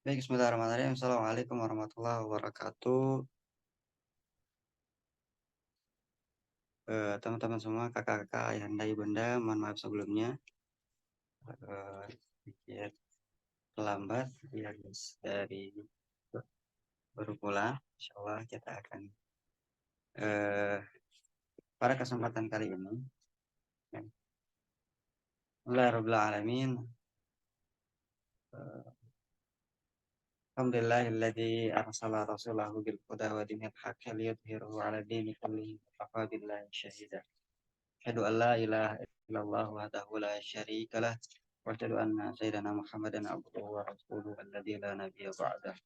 Baik, bismillahirrahmanirrahim. Assalamualaikum warahmatullahi wabarakatuh. Teman-teman semua, kakak-kakak, ayahanda, ibunda, mohon maaf sebelumnya. Sedikit terlambat ya guys, dari baru pulang. Insya Allah kita akan eh, pada kesempatan kali ini. Alhamdulillahirrahmanirrahim. Alhamdulillahilladzi arsala rasulahu bil huda wa dinil haqqi liyudhhirahu 'ala dini kullihi wa kafa billahi syahida. Asyhadu an la ilaha illallah wahdahu la syarika lah wa asyhadu anna sayyidana Muhammadan abduhu wa rasuluhu alladzi la nabiyya ba'dah.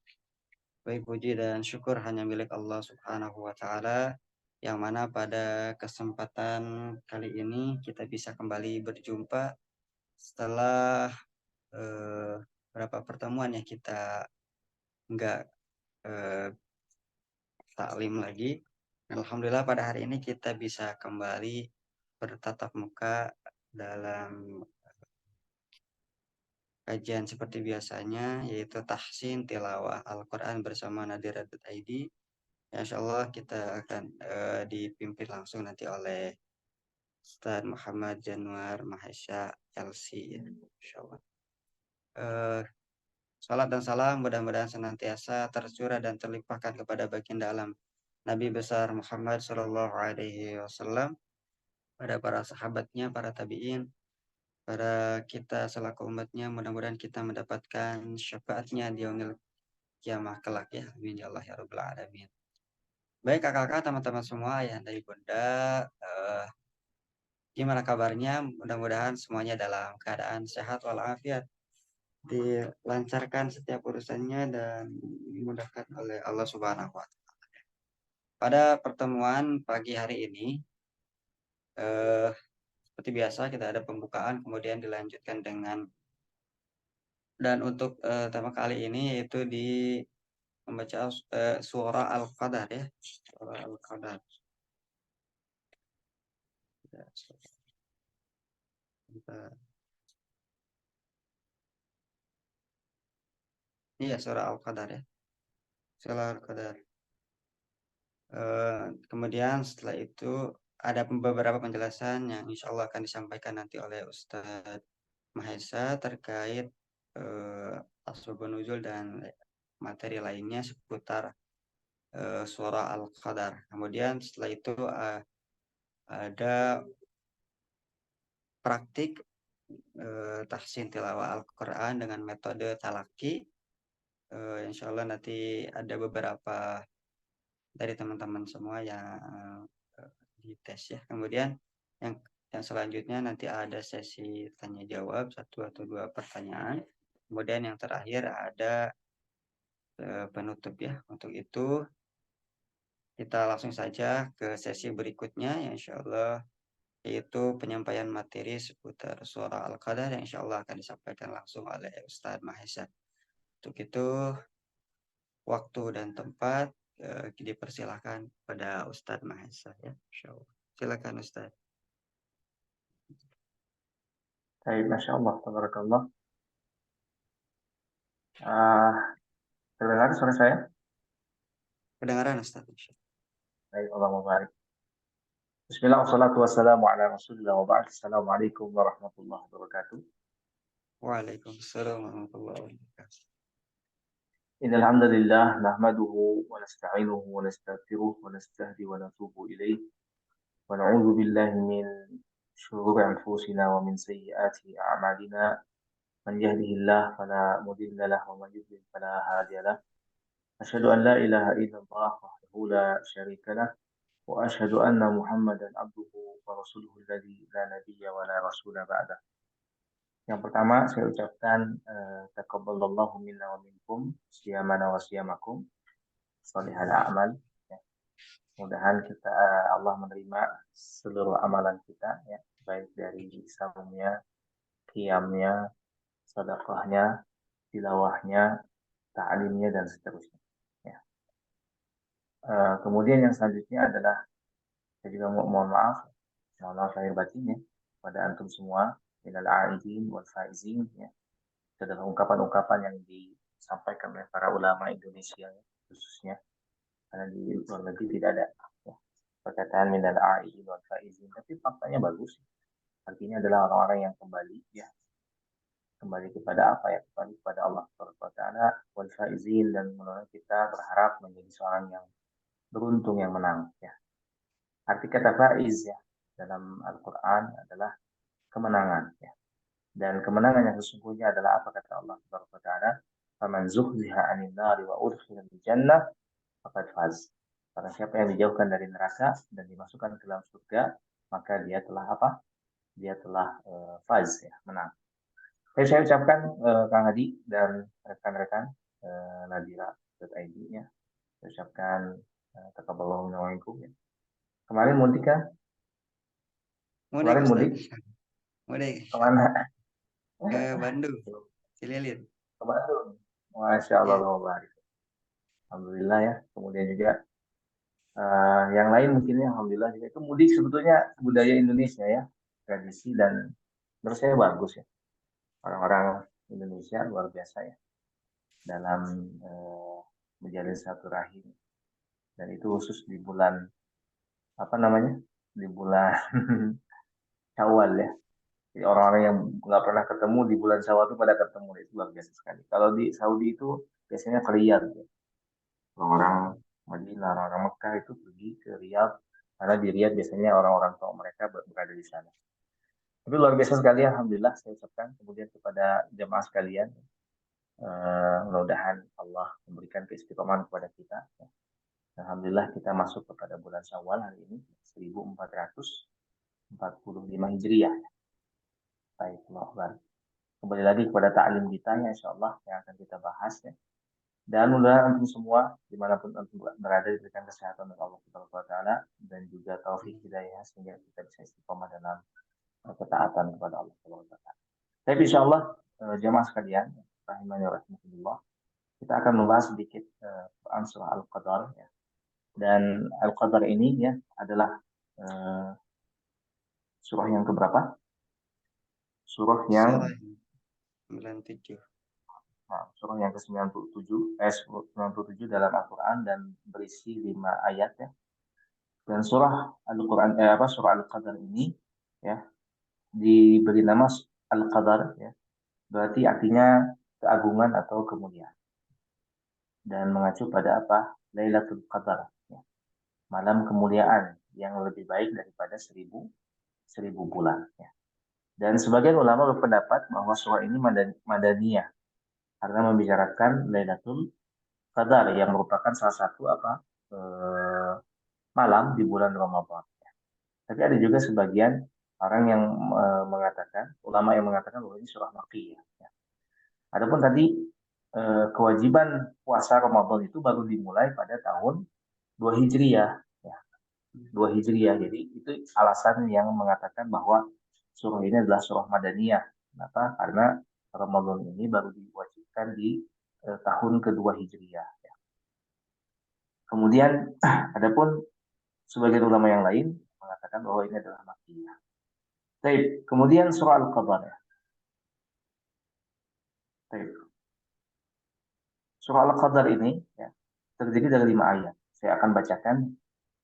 Baik, puji dan syukur hanya milik Allah Subhanahu wa taala, yang mana pada kesempatan kali ini kita bisa kembali berjumpa setelah berapa pertemuan ya kita nggak eh, taklim lagi. Alhamdulillah pada hari ini kita bisa kembali bertatap muka dalam kajian seperti biasanya, yaitu tahsin tilawah Al-Quran bersama Nadira.id. Ya, insya Allah kita akan dipimpin langsung nanti oleh Ustaz Muhammad Januar Mahesha LC. Ya, insya Allah. Eh, Salat dan salam mudah-mudahan senantiasa tercurah dan terlimpahkan kepada baginda alam Nabi besar Muhammad Shallallahu Alaihi Wasallam, pada para sahabatnya, para tabiin, para kita selaku umatnya. Mudah-mudahan kita mendapatkan syafaatnya di yaumil kiamah kelak ya. Amin ya Allah ya Rabbal Alamin. Baik kakak-kakak, teman-teman semua, ayah dari bunda, gimana kabarnya? Mudah-mudahan semuanya dalam keadaan sehat walafiat, dilancarkan setiap urusannya dan dimudahkan oleh Allah Subhanahu wa Ta'ala. Pada pertemuan pagi hari ini, eh, seperti biasa kita ada pembukaan, kemudian dilanjutkan dengan, dan untuk tema kali ini yaitu di membaca surah Al-Qadar ya. Surah Al-Qadar. Ya, iya, surah Al-Qadar ya. Surah Al-Qadar. Kemudian setelah itu ada beberapa penjelasan yang insya Allah akan disampaikan nanti oleh Ustadz Mahesa terkait asbabun nuzul dan materi lainnya seputar surah Al-Qadar. Kemudian setelah itu ada praktik tahsin tilawah Al-Quran dengan metode talaki. Insya Allah nanti ada beberapa dari teman-teman semua yang dites ya. Kemudian yang selanjutnya nanti ada sesi tanya jawab, satu atau dua pertanyaan. Kemudian yang terakhir ada penutup ya. Untuk itu kita langsung saja ke sesi berikutnya yang insya Allah, yaitu penyampaian materi seputar surah Al-Qadar yang insya Allah akan disampaikan langsung oleh Ustadz Mahesa. Untuk itu waktu dan tempat dipersilahkan pada Ustadz Mahesa ya. Insya Allah. Silakan Ustadz. Baik, Masya Allah, Tabarakallah. Ah, Terdengar suara saya? Kedengaran Ustadz. Insya Baik, Allah mubarak. Bismillah, wassalatu wassalamu ala rasulillah wa ba'd. Assalamualaikum warahmatullahi wabarakatuh. Waalaikumsalam warahmatullahi wabarakatuh. Innal hamdalillah nahmaduhu wa nasta'inuhu wa nastaghfiruh wa nastahdi wa natubu ilayh wa na'udzu billahi min shururi anfusina wa min sayyiati a'malina. Man yahdihillah fala mudilla lahu wa man yudlil fala hadiya lahu. Asyhadu an la ilaha illallah wahdahu la syarika lah. وأشهد أن محمدا عبده ورسوله الذي لا نبي ولا رسول بعده. Yang pertama saya ucapkan taqabbalallahu minna wa minkum siyamana wa siyamakum salihal a'mal. Ya. Mudahan kita Allah menerima seluruh amalan kita ya, baik dari saumnya, qiyamnya, sedekahnya, tilawahnya, ta'limnya dan seterusnya. Ya. Kemudian yang selanjutnya adalah saya juga mohon maaf lahir batin ya pada antum semua minal aidin wal faizin ya. Itu adalah ungkapan-ungkapan yang disampaikan oleh para ulama Indonesia khususnya, karena di luar negeri tidak ada ya, perkataan minal a'idin wal faizin, tapi faktanya bagus. Artinya adalah orang-orang yang kembali ya, kembali kepada apa ya, kembali kepada Allah Subhanahu wa taala wal faizin, dan menurut kita berharap menjadi seorang yang beruntung, yang menang ya. Arti kata faiz ya dalam Al-Qur'an adalah kemenangan ya. Dan kemenangan yang sesungguhnya adalah apa kata Allah Subhanahu wa taala, "Faman zuhziha 'anil nari wa udkhila jannah faqad faz." Karena siapa yang dijauhkan dari neraka dan dimasukkan ke dalam surga, maka dia telah apa? Dia telah faz ya, menang. Jadi saya ucapkan Kang Hadi dan rekan-rekan nadira.id ya. Saya ucapkan taqabbalallahu minna wa minkum ya. Kemarin mudik kan? Mudik Kemarin Ustaz. mudik Mudik kemana? ke Bandung, Cililin. Ke Bandung. Masya Allah, Ya, Alhamdulillah ya. Kemudian juga yang lain mungkin ya, alhamdulillah juga. Itu mudik sebetulnya budaya Indonesia ya, tradisi, dan menurut saya bagus ya. Orang-orang Indonesia luar biasa ya dalam menjalin silaturahim, dan itu khusus di bulan apa namanya, di bulan Syawal ya. Jadi orang-orang yang nggak pernah ketemu di bulan Syawal itu pada ketemu, itu luar biasa sekali. Kalau di Saudi itu biasanya ke Riyadh ya. Orang-orang Madinah, orang-orang Mekah itu pergi ke Riyadh, karena di Riyadh biasanya orang-orang tua mereka berada di sana. Tapi luar biasa sekali, alhamdulillah saya ucapkan kemudian kepada jemaah sekalian, mudah-mudahan Allah memberikan keistiqomahan kepada kita. Alhamdulillah kita masuk kepada bulan Syawal hari ini 1445 Hijriah. Baik, kembali lagi kepada ta'lim kita ya, insya Allah yang akan kita bahas ya. Dan mudah-mudahan antum semua dimanapun antum berada diberikan kesehatan oleh Allah Subhanahu wa taala, dan juga taufik hidayah sehingga kita bisa istiqomah dalam ketaatan kepada Allah Subhanahu wa taala. Tapi insya Allah jamaah sekalian rahimani wa rahimakumullah, kita akan membahas sedikit Quran surah Al-Qadar ya. Dan Al-Qadar ini ya adalah surah yang keberapa? Surah yang surah 97. surah yang ke-97 97 dalam Al-Qur'an, dan berisi 5 ayat ya. Dan surah Al-Qur'an surah Al-Qadar ini ya diberi nama Al-Qadar ya. Berarti artinya keagungan atau kemuliaan. Dan mengacu pada apa? Lailatul Qadar ya. Malam kemuliaan yang lebih baik daripada seribu bulan ya. Dan sebagian ulama berpendapat bahwa surah ini madaniyah karena membicarakan Lailatul Qadar yang merupakan salah satu malam di bulan Ramadan. Tapi ada juga sebagian orang yang mengatakan, ulama yang mengatakan bahwa ini surah Makkiyah. Ya. Adapun tadi kewajiban puasa Ramadan itu baru dimulai pada tahun 2 Hijriah. Ya. 2 Hijriah. Jadi itu alasan yang mengatakan bahwa surah ini adalah surah Madaniyah. Kenapa? Karena Ramadan ini baru diwajibkan di tahun kedua Hijriah. Ya. Kemudian adapun sebagian ulama yang lain mengatakan bahwa ini adalah Makkiyah. Baik, kemudian surah Al-Qadar ya. Baik. Surah Al-Qadar ini ya, terdiri dari 5 ayat. Saya akan bacakan.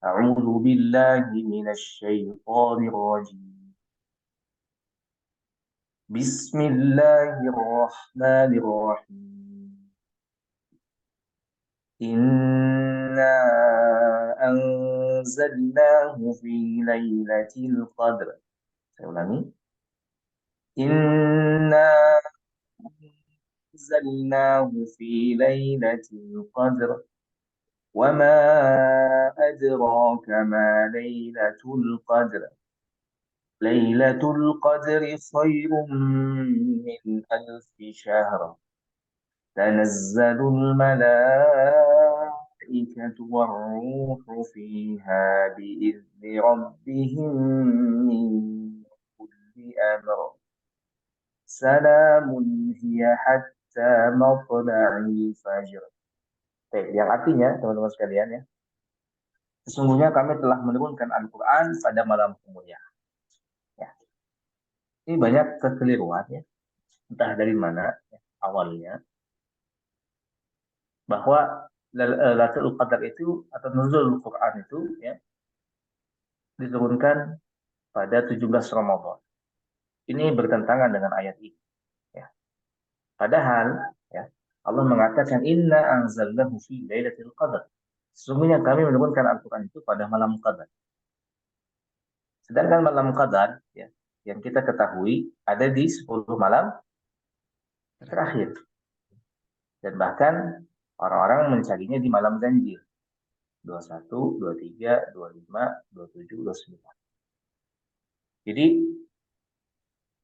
A'udzu billahi minasy syaithanir rajim. Bismillahirrahmanirrahim. Inna anzalnahu fi lailatul qadr. Saya ulangi. Inna anzalnahu fi lailatul qadr. وما أدراك ما ليلة القدر. ليلة القدر خير من ألف شهر. تنزل الملائكة والروح فيها بإذن ربهم من كل أمر. سلام هي حتى مطلع الفجر. Yang artinya teman-teman sekalian ya, sesungguhnya kami telah menurunkan Al-Quran pada malam kemuliaan. Ya. Ini banyak kekeliruan ya, entah dari mana ya, awalnya. bahwa Lailatul Qadar itu atau nuzulul Quran itu ya diturunkan pada 17 Ramadan. Ini bertentangan dengan ayat ini ya. Padahal ya Allah mengatakan inna anzalnahu fi lailatul qadar. Sesungguhnya kami menurunkan Al-Qur'an itu pada malam Qadar. Sedangkan malam Qadar ya yang kita ketahui ada di 10 malam terakhir. Dan bahkan orang-orang mencarinya di malam ganjil. 21, 23, 25, 27, 29. Jadi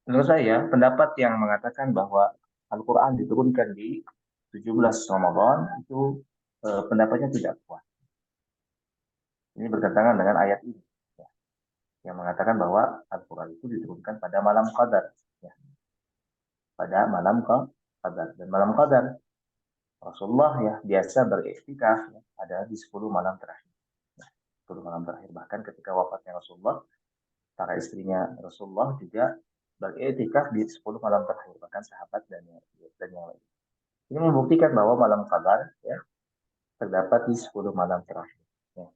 menurut saya pendapat yang mengatakan bahwa Al-Quran diturunkan di 17 Ramadan itu pendapatnya tidak kuat. Ini bertentangan dengan ayat ini ya, yang mengatakan bahwa Al-Quran itu diturunkan pada malam Qadar. Ya, pada malam Qadar. Dan malam Qadar Rasulullah ya biasa beriktikaf ya, ada di 10 malam terakhir. Ya, 10 malam terakhir. Bahkan ketika wafatnya Rasulullah, para istrinya Rasulullah juga beriktikaf di 10 malam terakhir. Bahkan sahabat dan yang lain. Ini membuktikan bahwa malam Qadar ya, terdapat di 10 malam terakhir. Ya.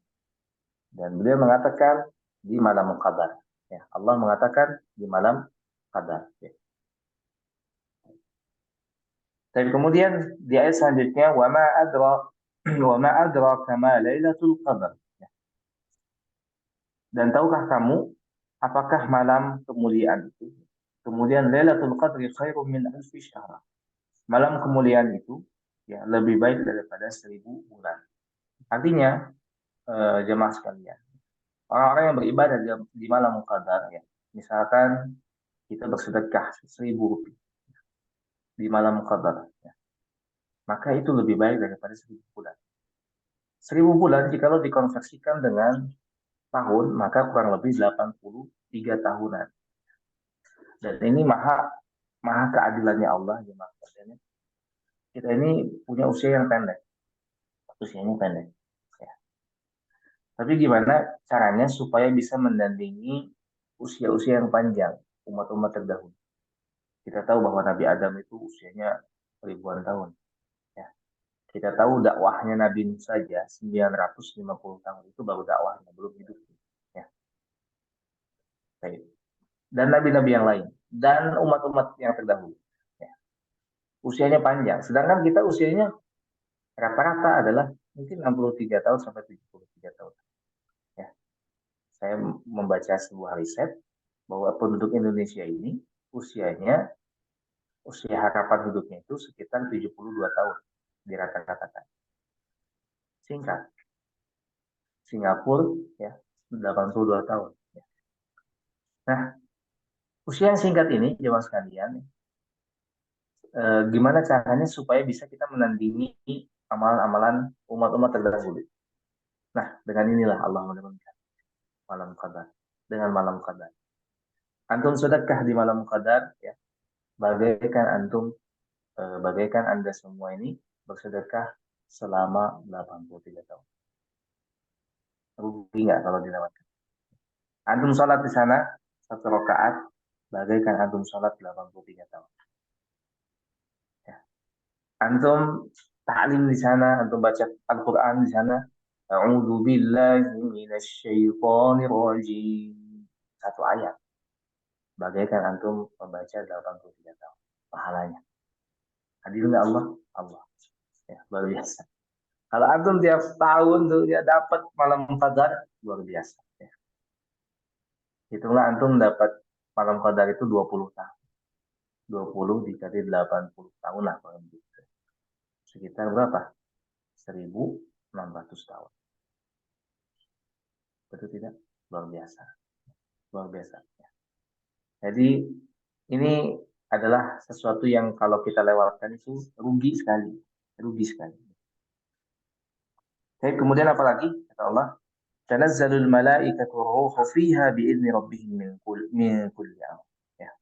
Dan beliau mengatakan di malam Qadar. Ya. Allah mengatakan di malam Qadar. Ya. Dan kemudian di ayat selanjutnya wama adraka ma lailatul qadar. Dan tahukah kamu apakah malam kemuliaan itu? Kemudian lailatul qadri khairum min alfi syahr. Malam kemuliaan itu ya lebih baik daripada 1000 bulan. Artinya jemaah sekalian, orang-orang yang beribadah di malam qadar ya, misalkan kita bersedekah 1000 rupiah di malam qadar ya, maka itu lebih baik daripada 1000 bulan. 1000 bulan jikalau dikonversikan dengan tahun, maka kurang lebih 83 tahunan. Dan ini maha keadilannya Allah. Kita ini punya usia yang pendek. Usianya pendek. Ya. Tapi gimana caranya supaya bisa mendandingi usia-usia yang panjang umat-umat terdahulu? Kita tahu bahwa Nabi Adam itu usianya ribuan tahun. Kita tahu dakwahnya Nabi Nuh saja 950 tahun itu baru dakwahnya, belum hidup. Ya. Baik. Dan nabi-nabi yang lain dan umat-umat yang terdahulu. Ya. Usianya panjang, sedangkan kita usianya rata-rata adalah mungkin 63 tahun sampai 73 tahun. Ya. Saya membaca sebuah riset bahwa penduduk Indonesia ini usia harapan hidupnya itu sekitar 72 tahun dirata-ratakan. Singkat. Singapura ya 82 tahun. Ya. Nah, usia yang singkat ini jemaah sekalian, gimana caranya supaya bisa kita menandingi amalan-amalan umat-umat terdahulu. Nah, dengan inilah Allah menurunkan malam qadar. Dengan malam qadar. Antum sedekah di malam qadar ya. Bagaikan Anda semua ini bersedekah selama 83 tahun. Rugi nggak kalau dilewatkan? Antum sholat di sana 1 rakaat, bagaikan antum sholat 83 tahun. Ya. Antum ta'lim di sana, antum baca Al-Quran di sana. A'udzu billahi minasyaitonir rajim. 1 ayat. Bagaikan antum membaca 83 tahun. Pahalanya. Hadir nggak Allah? Allah. Ya, luar biasa. Kalau antum tiap tahun tuh dia dapat malam qadar, luar biasa. Ya. Hitunglah antum dapat malam qadar itu 20 tahun. 20 dikali 80 tahun lah. Sekitar berapa? 1600 tahun. Betul tidak? Luar biasa. Luar biasa. Ya. Jadi ini adalah sesuatu yang kalau kita lewatkan itu rugi sekali. Rugi sekali. Jadi kemudian apa lagi? Kata Allah, tanazzalul malaikatu ruhu fiha bi'izni rabbihim min kulli amr. Ya.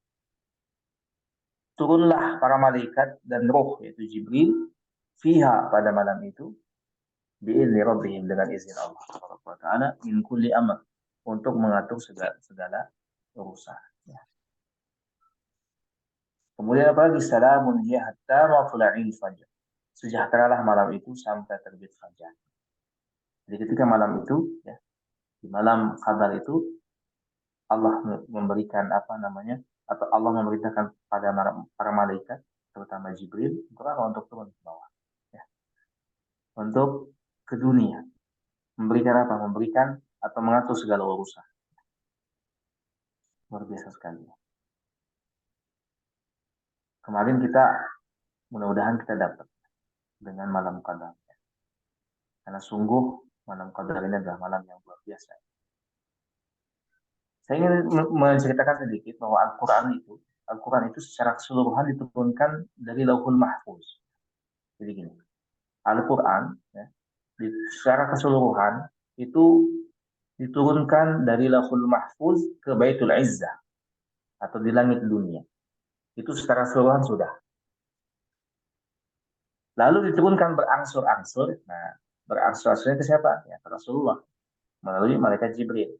Turunlah para malaikat dan roh yaitu Jibril fiha pada malam itu bi'izni rabbihim dengan izin Allah Subhanahu wa taala min kulli amr untuk mengatur segala urusan. Ya. Kemudian apa lagi? Salamun hiya hatta matla'il fajr. sejahteralah malam itu sampai terbit fajar. Jadi ketika malam itu, ya, di malam qadar itu Allah memberikan apa namanya, atau Allah memerintahkan pada para malaikat, terutama Jibril, untuk turun ke bawah, ya, untuk ke dunia, memberikan apa, memberikan atau mengatur segala urusan. Luar biasa sekali. Kemarin kita, mudah-mudahan kita dapat dengan malam qadar, karena sungguh malam qadar ini adalah malam yang luar biasa. Saya ingin menceritakan sedikit bahwa Al-Quran itu secara keseluruhan diturunkan dari Lauhul Mahfuz. Jadi gini, Al-Quran, ya, secara keseluruhan itu diturunkan dari Lauhul Mahfuz ke Baitul Izzah atau di langit dunia. Itu secara keseluruhan sudah. Lalu diturunkan berangsur-angsur. Nah, berangsur-angsurnya ke siapa? Ya, ke Rasulullah melalui malaikat Jibril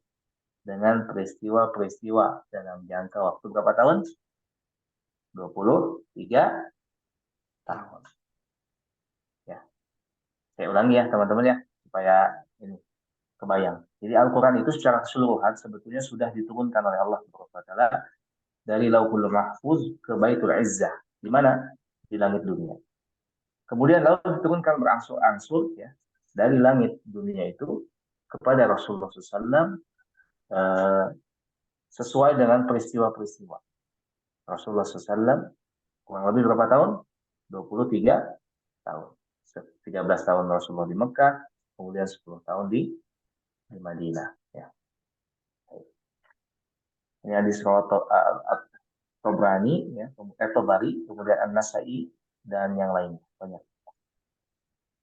dengan peristiwa-peristiwa dalam jangka waktu berapa tahun? 23 tahun. Ya, saya ulangi ya teman-teman ya, supaya ini kebayang. Jadi Al-Quran itu secara keseluruhan sebetulnya sudah diturunkan oleh Allah Subhanahu wa taala dari Lauhul Mahfuz ke Baitul Izzah. Di mana? Di langit dunia. Kemudian lalu diturunkan berangsur-angsur ya dari langit dunia itu kepada Rasulullah SAW sesuai dengan peristiwa-peristiwa. Rasulullah SAW kurang lebih berapa tahun? 23 tahun. 13 tahun Rasulullah di Mekah, kemudian 10 tahun di Madinah. Ya. Ini hadis Tobrani, ya, Tobari, kemudian An-Nasai, dan yang lainnya. Banyak.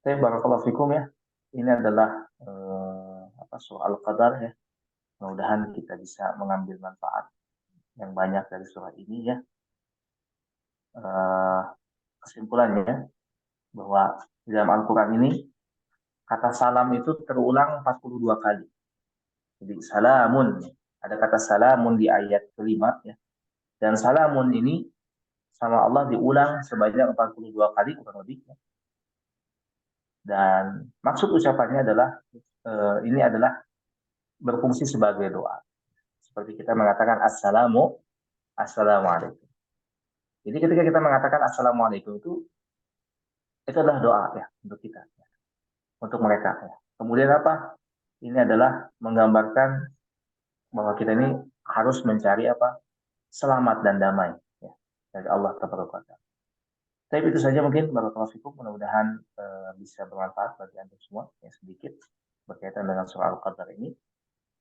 Saya barakallahu fikum ya. Ini adalah soal qadar ya. Mudah-mudahan kita bisa mengambil manfaat yang banyak dari surah ini ya. Kesimpulannya bahwa di dalam Al-Quran ini kata salam itu terulang 42 kali. Jadi salamun, ada kata salamun di ayat kelima ya. Dan salamun ini sama Allah diulang sebanyak 42 kali kurang lebih ya. Dan maksud ucapannya adalah ini adalah berfungsi sebagai doa. Seperti kita mengatakan assalamualaikum. Jadi ketika kita mengatakan assalamualaikum itu adalah doa ya untuk kita, ya, untuk mereka. Ya. Kemudian apa? Ini adalah menggambarkan bahwa kita ini harus mencari apa? Selamat dan damai ya, dari Allah Taala. Tapi itu saja mungkin barakallahu fikum, mudah-mudahan bisa bermanfaat bagi Anda semua yang sedikit berkaitan dengan surah Al-Qadar ini,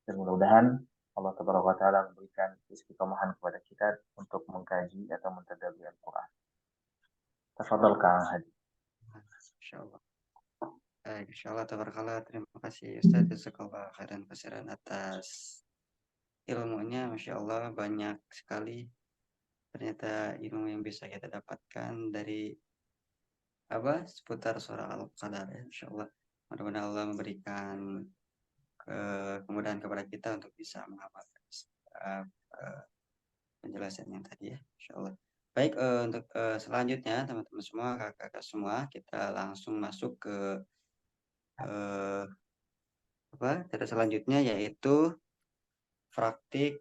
dan mudah-mudahan Allah Taala memberikan istiqomahan kepada kita untuk mengkaji atau mentadabbur Al-Qur'an. Tafadhal Kang Hadi. Insyaallah. Baik, insyaallah tabarakallah. Terima kasih Ustaz Jazakallah khairan kasiran atas ilmunya. Masya Allah banyak sekali ternyata ilmu yang bisa kita dapatkan dari seputar surah Al-Qadar ya. Insya Allah mudah-mudahan Allah memberikan kemudahan kepada kita untuk bisa mengamalkan penjelasan yang tadi ya, Insya Allah. Baik, untuk selanjutnya teman-teman semua, kakak-kakak semua, kita langsung masuk ke cerita selanjutnya, yaitu praktik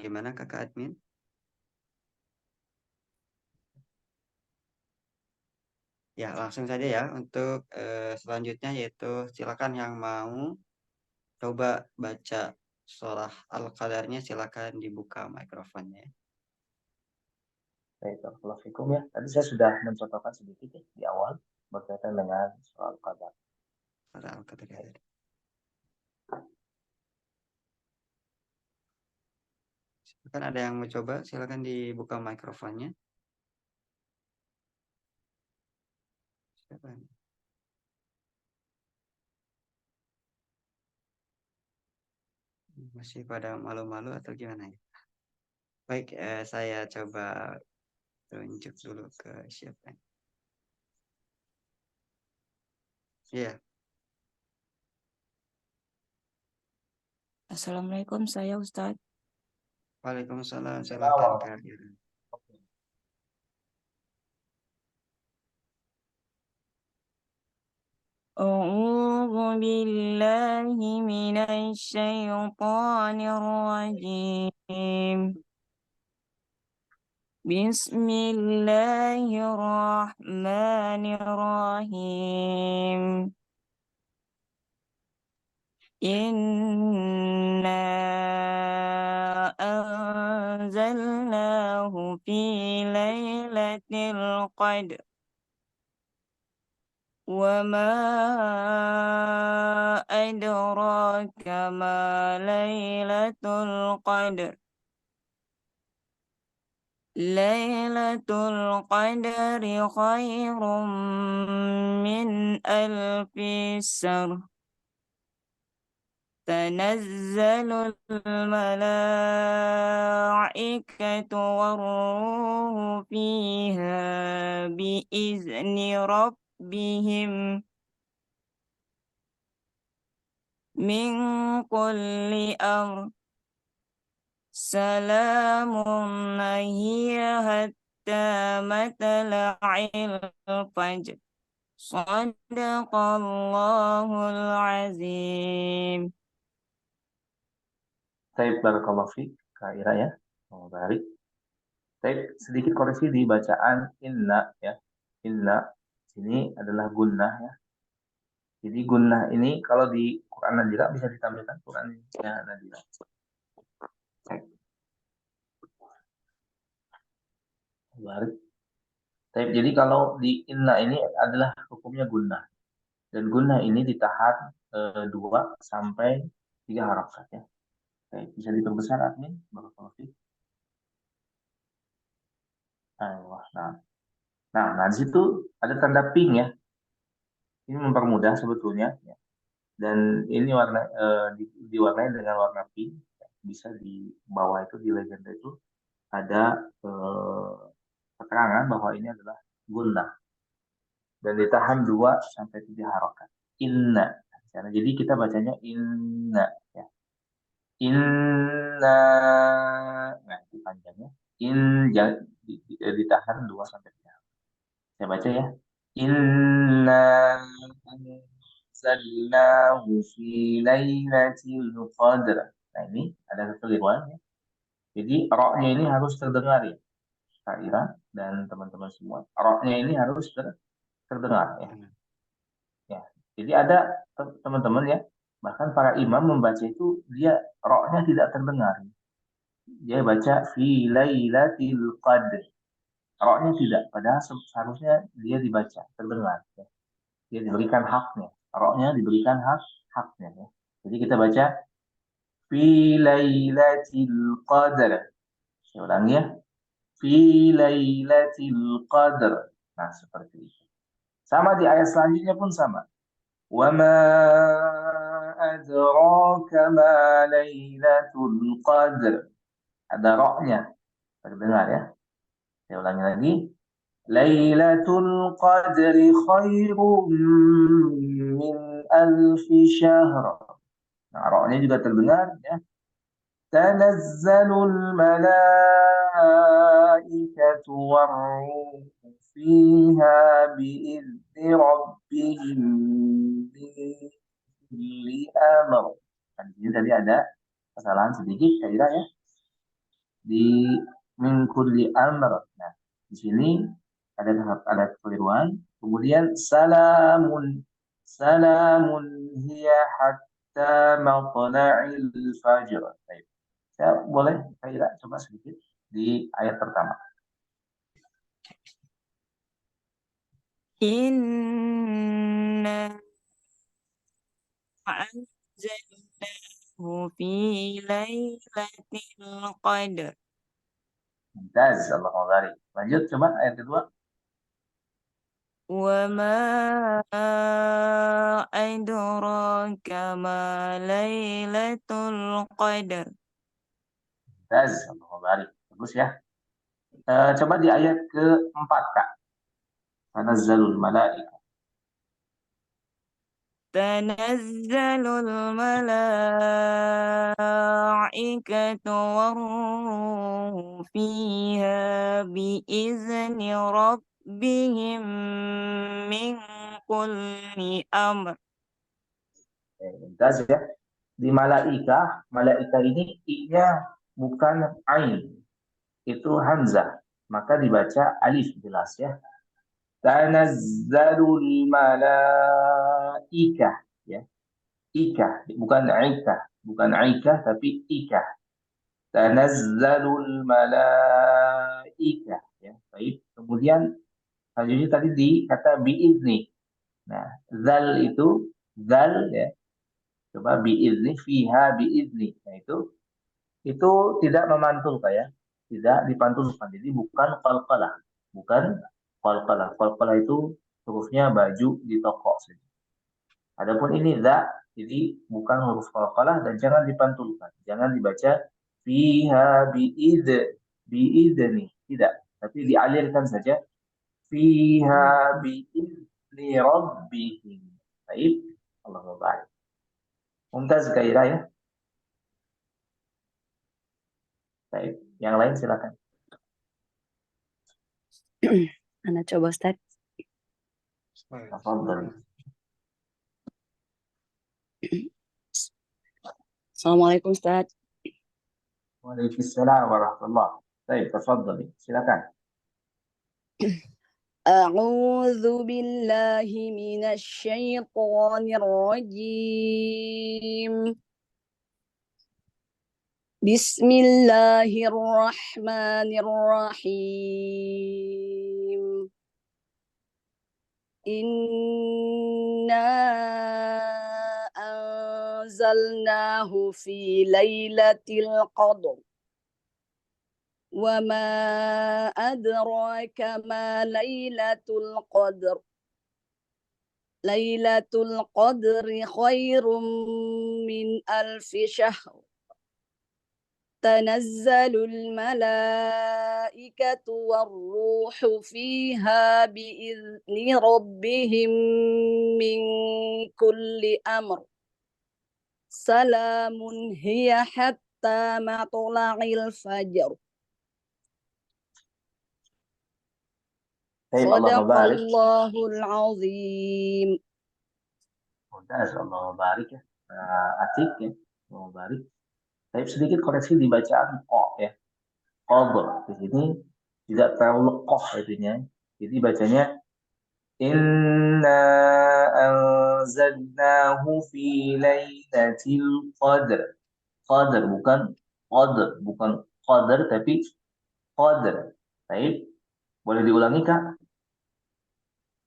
gimana kakak admin? Ya, langsung saja ya untuk selanjutnya, yaitu silakan yang mau coba baca surah Al-Qadarnya, silakan dibuka mikrofonnya. Baik, barakallahu fikum ya. Tadi saya sudah mencontohkan sedikit ya, di awal berkaitan dengan surah Al-Qadar. Surah Al-Qadar. Silakan, ada yang mau coba, silakan dibuka mikrofonnya. Silakan. Masih pada malu-malu atau gimana ya? Baik, saya coba tunjuk dulu ke siapa. Iya. Assalamualaikum, saya Ustadz. Waalaikumsalam, silakan Kak. أعوذ بالله من الشيطان الرجيم. بسم الله الرحمن الرحيم. إنا أنزلناه في ليلة القدر وما أدراك ما ليلة القدر. ليلة القدر خير من ألف شهر. تنزل الملائكة والروح فيها بإذن ربهم من كل أمر. سلام هي حتى مطلع الفجر. صدق الله العظيم. Taib barakallahu fiik, Kak Ira ya. Oh, baik. Taib, sedikit koreksi di bacaan inna ya. Inna sini adalah gunnah ya. Jadi gunnah ini kalau di Quran Nadira bisa ditampilkan Qurannya Nadira. Taib, baik. Taib, jadi kalau di inna ini adalah hukumnya gunnah. Dan gunnah ini ditahan 2 sampai 3 harokat ya. Taib, bisa diperbesar admin. Barakallahu fiik. Nah, nah di situ ada tanda pink ya. Ini mempermudah sebetulnya ya. Dan ini diwarnai dengan warna pink. Bisa di bawah itu di legenda itu ada keterangan bahwa ini adalah gunnah dan ditahan 2 sampai 3 harokat. Inna. Jadi kita bacanya inna ya. Inna. Nah, itu panjangnya. Ditahan 2 sampai 3. Saya baca ya. Inna anzalnahu fi lailatul qadr. Nah, ini ada kekeliruan ya. Jadi roknya ini harus terdengar ya, Kak Ira dan teman-teman semua. Roknya ini harus terdengar ya. Hmm. Ya. Jadi ada teman-teman ya, bahkan para imam membaca itu dia roknya tidak terdengar. Dia baca fi lailatul qadr. Roknya tidak, padahal seharusnya dia dibaca, terdengar. Ya. Dia diberikan haknya. Roknya diberikan haknya. Ya. Jadi kita baca fi lailatul qadr. Saya ulangi ya. Fi lailatul qadr. Nah, seperti itu. Sama di ayat selanjutnya pun sama. Wa ma adraka ma lailatul qadr. Ada roknya. Terdengar ya. Saya ulangi lagi. Lailatul qadri khairum min alfi syahr. Nah, roknya juga terdengar ya. Tanazzalul malaikatu warruh fiha biizni rabbihim min kulli amr. Kan di sini tadi ada kesalahan sedikit kira ya di min kulli amr. Nah, di sini ada kekeliruan. Kemudian salamun hiya hatta matla'il fajr. Baik. Saya boleh kira coba sedikit di ayat pertama. إنا أنزلناه في ليلة القدر Mumtaz, Allah barik. Lanjut coba ayat kedua. وما أدراك ما ليلة القدر. Mumtaz, Allah barik. Bagus ya. Coba di ayat keempat Kak. Tanazzalul malaika. تنزل الملائكة والروح فيها بإذن ربهم من كل أمر. Mumtaz ya. Di malaika ini i-nya bukan ain, itu hamzah, maka dibaca alif jelas ya. Tanazzalul malaikah ya. Ika, bukan aika tapi ika. Tanazzalul malaikah ya. Baik. Kemudian selanjutnya tadi di kata biizni. Nah, zal ya. Coba biizni fiha biizni. Nah, itu tidak memantul ya. Tidak dipantulkan. Jadi bukan qalqalah. Bukan qalqalah. Qalqalah itu hurufnya baju di toko saja. Adapun ini jadi bukan huruf qalqalah dan jangan dipantulkan. Jangan dibaca fiha biidzni. Tidak. Tapi dialirkan saja. Fiha biizni rabbihim. Baik. Allahu baik. Mumtaz Gairah ya. Baik. Yang lain silakan. Ana coba Ustaz. Tafadhal. Assalamualaikum Ustaz. Waalaikumsalam warahmatullah. Baik, tafadhali. Silakan. A'udzu billahi minasy syaithanir rajim. Bismillahirrahmanirrahim. Inna anzalnahu fi lailatul qadr. Wa ma adraka ma lailatul qadr. Lailatul qadri khairum min alfi syahr. Tanazzalul malaikatu warruhu fiha biizni rabbihim min kulli amr. Salamun hiya hatta matla'il fajr. Sadaqallahul azim. Mumtaz, Allah barik ya. Atik ya. Allah barik. Tapi sedikit koreksi di bacaan ko ya. Qadr. Di sini tidak terlalu lekoh artinya. Jadi bacanya inna anzalnahu fi lailatul qadr. Qadr bukan qadr tapi qadr. Baik. Boleh diulangi Kak?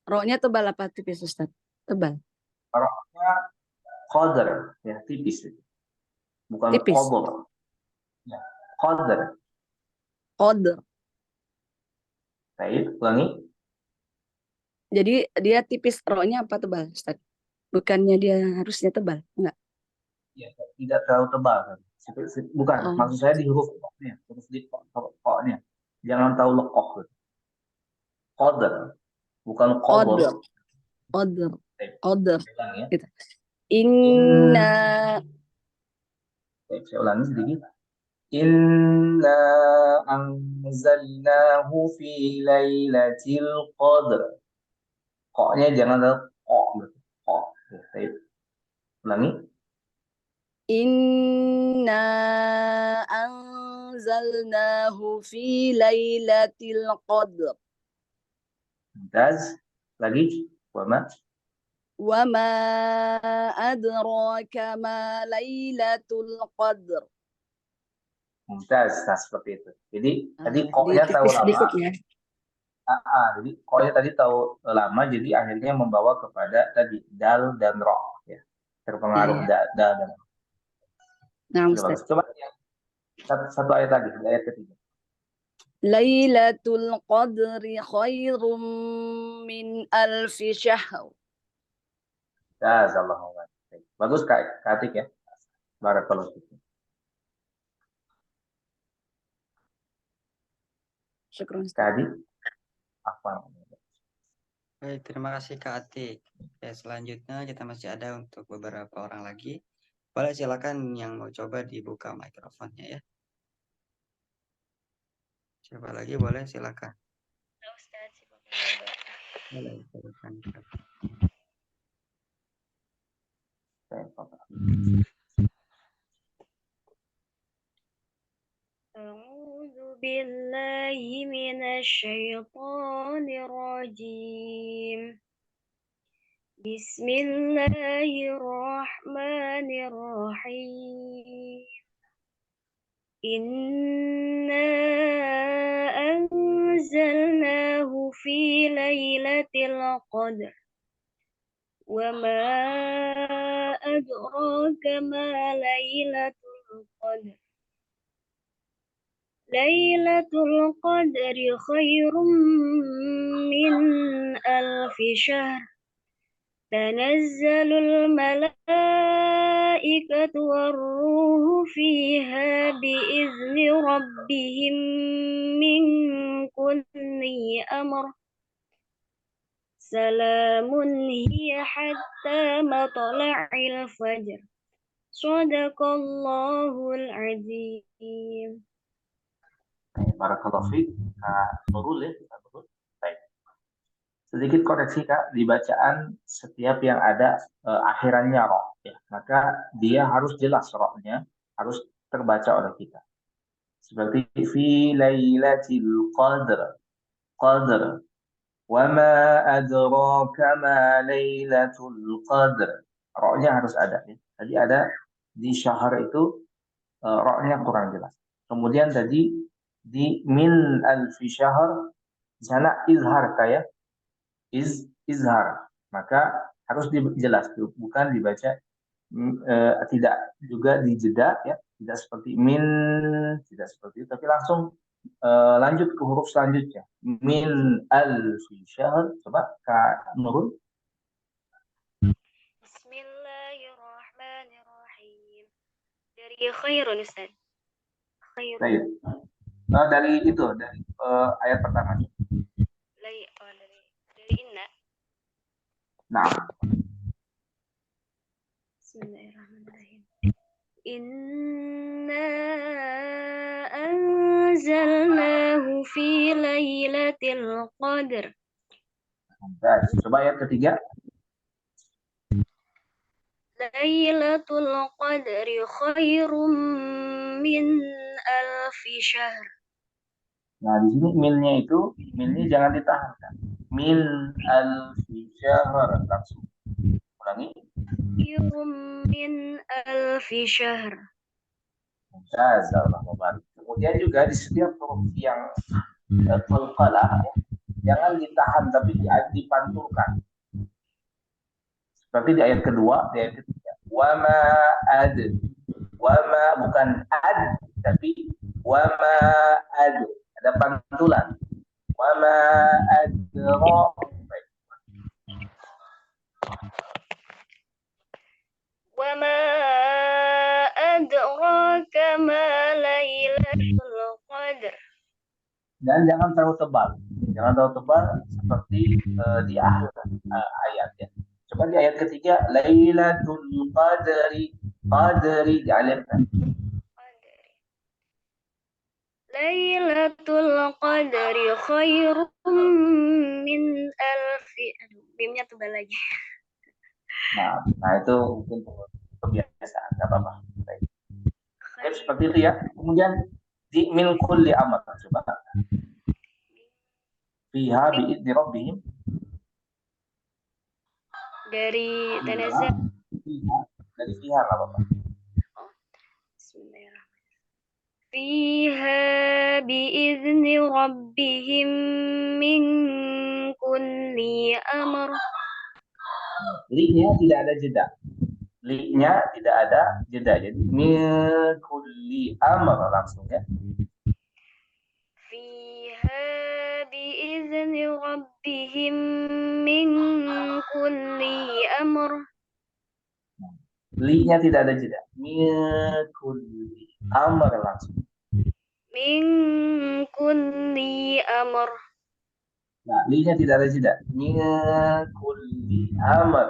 Roknya tebal apa tipis Ustaz? Tebal. Roknya qadr ya, tipis. Bukan Tipis. qadr. Ya, qadr. Qadr. Baik, ulangi. Jadi dia tipis, roknya apa tebal Ustaz? Bukannya dia harusnya tebal? Enggak. Ya, tidak terlalu tebal kan. Bukan, maksud saya di huruf ko-nya, huruf di ko-nya. Jangan tahu lekoh. Qadr, bukan qadr. Qadr. Ya. Gitu. Inna. Baik, saya ulangi sedikit. Inna anzalnahu fi lailatul qadr. Ko-nya jangan tahu ko. Baik. Ulangi. Inna anzalnahu fi lailatul qadr. Mumtaz. Lagi. Wama. Wa ma adraka ma lailatul qadr. Mumtaz. Nah, seperti itu. Jadi tadi ko-nya tahu lama. Sedikit ya. Jadi ko-nya tadi tahu lama, jadi akhirnya membawa kepada tadi dal dan ro ya. Terpengaruh dal dan ro. Nah, Ustaz. Coba satu ayat lagi, ayat ketiga. Lailatul qadri khairum min alfi syahr. Jazakallahu khairan. Bagus Kak Atik ya. Barakallahu fiik. Syukran Ustaz. Kak Adi. Apa? Baik, terima kasih Kak Atik. Ya, selanjutnya kita masih ada untuk beberapa orang lagi. Boleh silakan yang mau coba dibuka mikrofonnya ya. Siapa lagi boleh silakan. Ustaz, Boleh, silakan. أعوذ بالله من الشيطان الرجيم. بسم الله الرحمن الرحيم. إنا أنزلناه في ليلة القدر وما أدراك ما ليلة القدر. ليلة القدر خير من 1000 شهر. تنزل الملائكة والروح فيها بإذن ربهم من كل أمر. سلام هي حتى مطلع الفجر. صدق الله العظيم. Barakallahu fiik, Kak Nurul ya. Baik. Sedikit koreksi Kak, di bacaan setiap yang ada akhirannya roh, ya. Maka dia harus jelas rohnya, harus terbaca oleh kita. Seperti fi lailatul qadr, qadr, wa ma adraka ma lailatul qadr. Rohnya harus ada. Ya. Tadi ada di syahr itu rohnya kurang jelas. Kemudian tadi di min alfi syahr di sana izhar kayak izhar, maka harus dijelas, bukan dibaca tidak juga dijeda ya, tidak seperti min, tidak seperti itu, tapi langsung lanjut ke huruf selanjutnya min alfi syahr. Coba Kak Nurul. Bismillahirrahmanirrahim. Dari khairun Ustaz. Khairun. Baik. Dari itu, dari ayat pertama. Dari inna. Nah. Bismillahirrahmanirrahim. Inna anzalnahu fi lailatul qadr. Coba ayat ketiga. Lailatul qadri khairum min 1000 syahr. Nah, di sini minnya jangan ditahan kan. Min alfi syahr, langsung. Ulangi. Khairum min 1000 syahr. Jazakallahu khairan. Kemudian juga di setiap huruf yang qalqalah ya, jangan ditahan tapi dipantulkan. Seperti di ayat kedua, di ayat ketiga. Wama ad. Wama bukan ad tapi wama ad. Ada pantulan. Wama adra. Wama adraka ma lailatul qadr. Dan jangan terlalu tebal. Jangan terlalu tebal seperti di akhir ayat ya. Coba di ayat ketiga, Lailatul Qadri, Qadri di alifkan. Lailatul Qadri khairum min 1000. Bimnya tebal lagi. Nah itu mungkin kebiasaan, nggak apa-apa. Baik. Seperti itu ya. Kemudian di min kulli amr, coba. Fiha bi'idni rabbihim. Dari tanazal. Dari fiha nggak apa-apa. Bismillahirrahmanirrahim. Fiha bi'izni rabbihim min kulli amr. Li-nya tidak ada jeda. Li-nya tidak ada jeda. Jadi min kulli amr langsung ya. Fiha bi'izni rabbihim min kulli amr. Li-nya tidak ada jeda. Min kulli amr langsung. Min kulli amr. Nah, li-nya tidak ada jeda. Min kulli amr.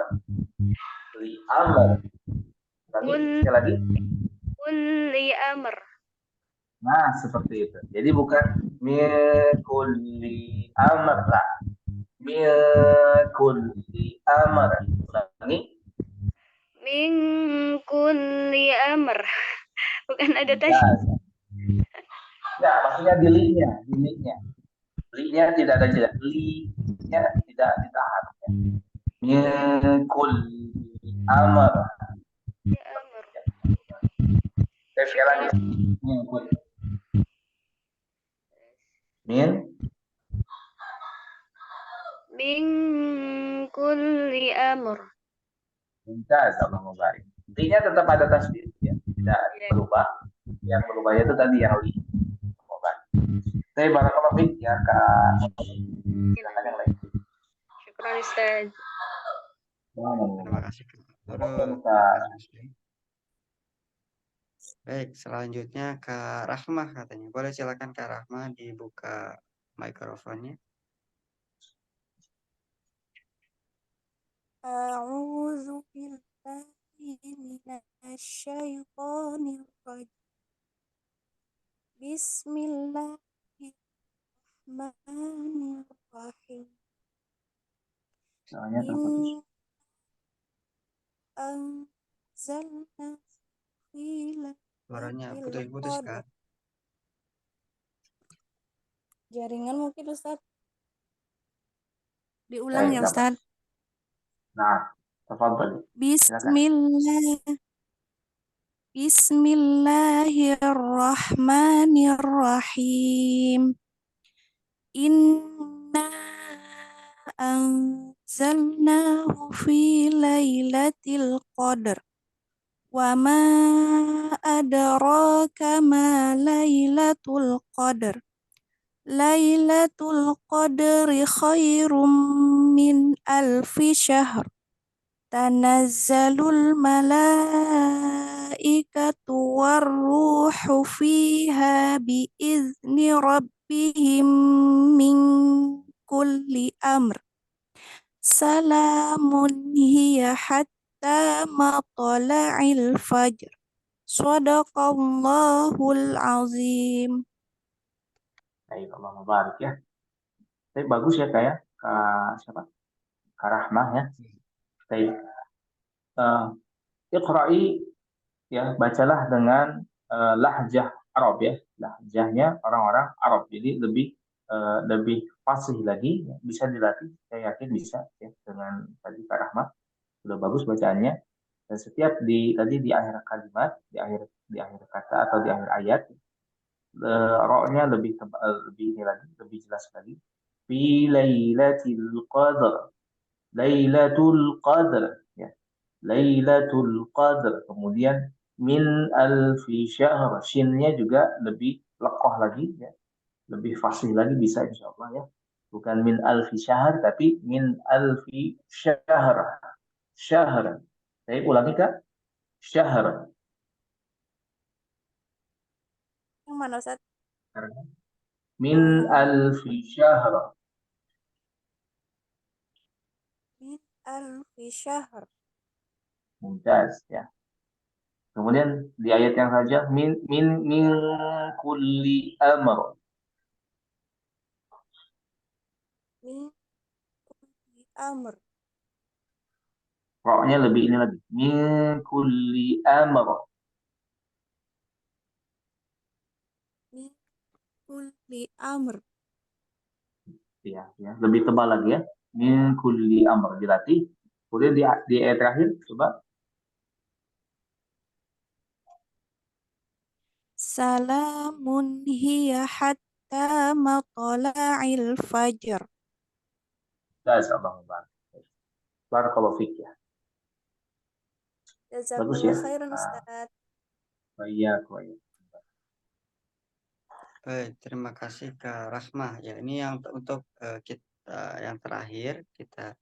Li amr. Sekali lagi. Kulli amr. Nah, seperti itu. Jadi bukan min kulli amr lah. Min kulli amr. Ulangi. min kulli amr. Bukan ada tadi. Mumtaz. Ya, maksudnya di li-nya. Li-nya tidak ada jeda. Li-nya tidak ditahan. Min kulli amr. Ya amr. Sekali lagi. Min kulli. Min kulli amr. Mumtaz, Allah mubarak. Li-nya tetap ada tasdid, ya. Tidak berubah. Yang berubahnya itu tadi yang li. Saya barakallahu fiik ya Kak. Silakan yang lain. Syukran Ustaz. Terima kasih Kak Nurul. Kak. Baik, selanjutnya Kak Rahmah katanya. Boleh silakan Kak Rahmah dibuka mikrofonnya. A'udzu billahi minasyaitonir rajim. Bismillahirrahmanirrahim. Soalnya terputus. Anzalna fi Suaranya lailatul putus-putus qadr. Kak. Jaringan mungkin Ustaz. Diulang ya Dapat. Ustaz. Nah, tafadhali. Bismillahirrahmanirrahim. Inna anzalnahu fi lailatul qadr. Wa ma adraka ma lailatul qadr. Lailatul qadri khairum min alfi syahr. Tanazzalul malaikatu warruhu fiha biizni rabbihim min kulli amr. Salamun hiya hatta matla'il fajr. Shadaqallahul azim. Baik, Allah mubarak ya. Tapi bagus ya kayak Kak siapa? Kak Rahmah ya. Baik. Iqra'i ya, bacalah dengan lahjah Arab ya. Lahjahnya orang-orang Arab. Jadi lebih fasih lagi ya. Bisa dilatih. Saya yakin bisa ya dengan tadi Kak Rahmah. Sudah bagus bacaannya. Dan setiap di akhir kalimat, di akhir kata atau di akhir ayat, ro-nya lebih jelas lagi. Fi lailatul qadr. Lailatul qadr ya. Lailatul qadr. Kemudian min alfi syahr. Shinnya juga lebih lekoh lagi ya. Lebih fasih lagi bisa insyaallah ya. Bukan min alfi syahr tapi min alfi syahr. Syahr. Saya ulangi Kak. Syahr. Yang mana Ustaz? Min alfi syahr. Min alfi syahr. Mumtaz ya. Kemudian di ayat yang saja min kulli amr. Min kulli amr. Ro-nya lebih ini lagi. Min kulli amr. Min kulli amr. Ya, lebih tebal lagi ya. Min kulli amr dilatih. Kemudian di ayat terakhir coba. Salamun hiya hatta matla'il fajr. Jazakallahu khairan. Barakallahu fik ya. Bagus ya. Jazakallah khairan Ustaz. Baik. Baik, terima kasih Kak Rahmah. Ya, ini yang untuk kita yang terakhir kita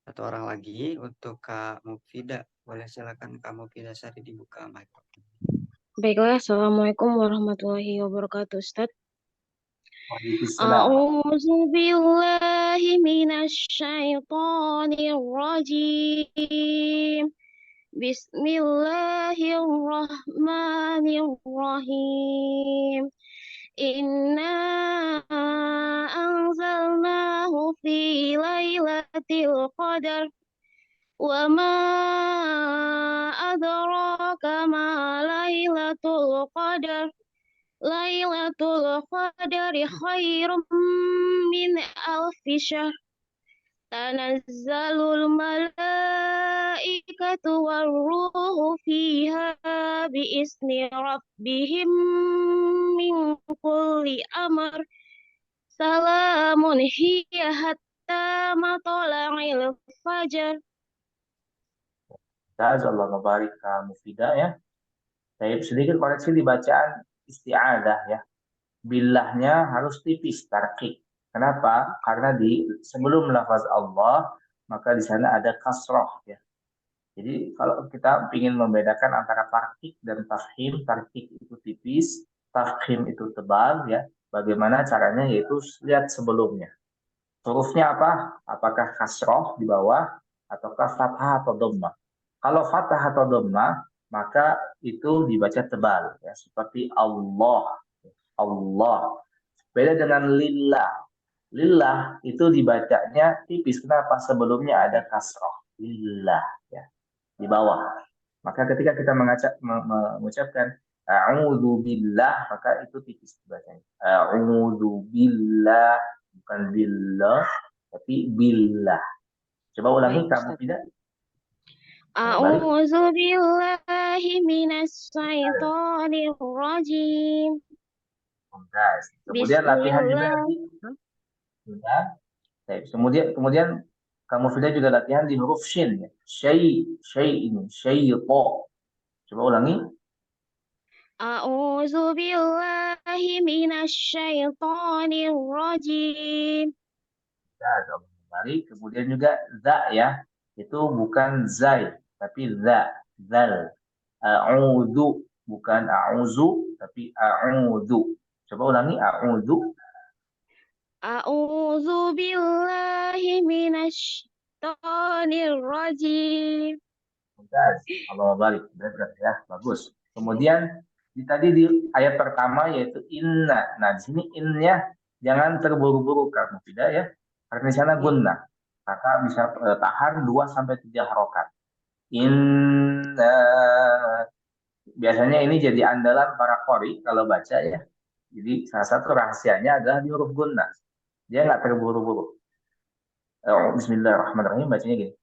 satu orang lagi untuk Kak Mufidah. Boleh silakan Kak Mufidah Sari dibuka mikrofon. Baiklah, Assalamualaikum warahmatullahi wabarakatuh, Ustaz. Waalaikumsalam. A'udzu billahi minasyaitonir rajim. Bismillahirrahmanirrahim. Inna anzalnahu fi lailatul qadar Wa ma adraka ma Lailatul Qadar. Lailatul Qadari khairum min alfi syahr. Tanazzalul malaikatu warruhu fiha biizni rabbihim min kulli amr. Salamun hiya hatta matla'il fajar. Allah mubarik Mufidah ya. Baik, sedikit koreksi di bacaan isti'adah ya. Billahnya harus tipis, tarqiq. Kenapa? Karena di sebelum lafaz Allah, maka di sana ada kasroh ya. Jadi kalau kita ingin membedakan antara tarqiq dan tafhim, tarqiq itu tipis, tafhim itu tebal ya. Bagaimana caranya? Yaitu lihat sebelumnya. Hurufnya apa? Apakah kasroh di bawah ataukah fathah atau dhammah? Kalau fathah atau dhammah, maka itu dibaca tebal ya, seperti Allah. Allah. Beda dengan lillah. Lillah itu dibacanya tipis. Kenapa? Sebelumnya ada kasroh. Lillah ya, di bawah. Maka ketika kita mengucapkan a'udzu billah, maka itu tipis dibacanya. A'udzu billah, bukan billah, tapi billah. Coba ulangi kamu tidak? A'udzu billahi minasy syaithanir rajim. Kemudian latihan juga nanti. Sudah. Kemudian kamu sudah juga latihan di huruf shin ya. Syai ini, syaiqo. Coba ulangi. A'udzu billahi minasy syaithanir rajim. Baik, kemudian juga za ya. Itu bukan zai, tapi za, zal. A'udzu, bukan a'udzu, tapi a'udzu. Coba ulangi a'udzu. A'udzu billahi minasy syaithanir rajim. Allah balik, benar ya, bagus. Kemudian tadi di ayat pertama yaitu inna. Nah, di sini innya jangan terburu-buru kamu tidak ya. Karena di sana gunnah. Maka bisa tahan 2 sampai 3 harokat. Inna. Biasanya ini jadi andalan para qori kalau baca ya. Jadi salah satu rahasianya adalah di huruf gunnah. Dia nggak terburu-buru. Bismillahirrahmanirrahim, bacanya gini.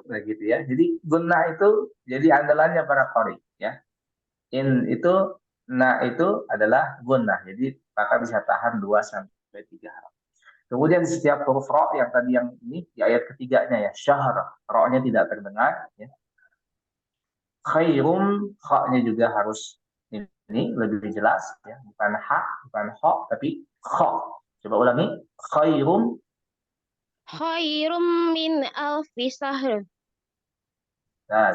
Nah gitu ya. Jadi gunnah itu jadi andalannya para qori ya. In itu, na itu adalah gunnah. Jadi maka bisa tahan 2 sampai 3 harokat. Kemudian di setiap huruf ro yang tadi yang ini di ayat ketiganya ya, syahr, ro-nya tidak terdengar ya. Khairum, kha-nya juga harus ini lebih jelas ya, bukan ha, bukan ho, tapi kha. Coba ulangi, khairum. Khairum min alfi syahr. Nah,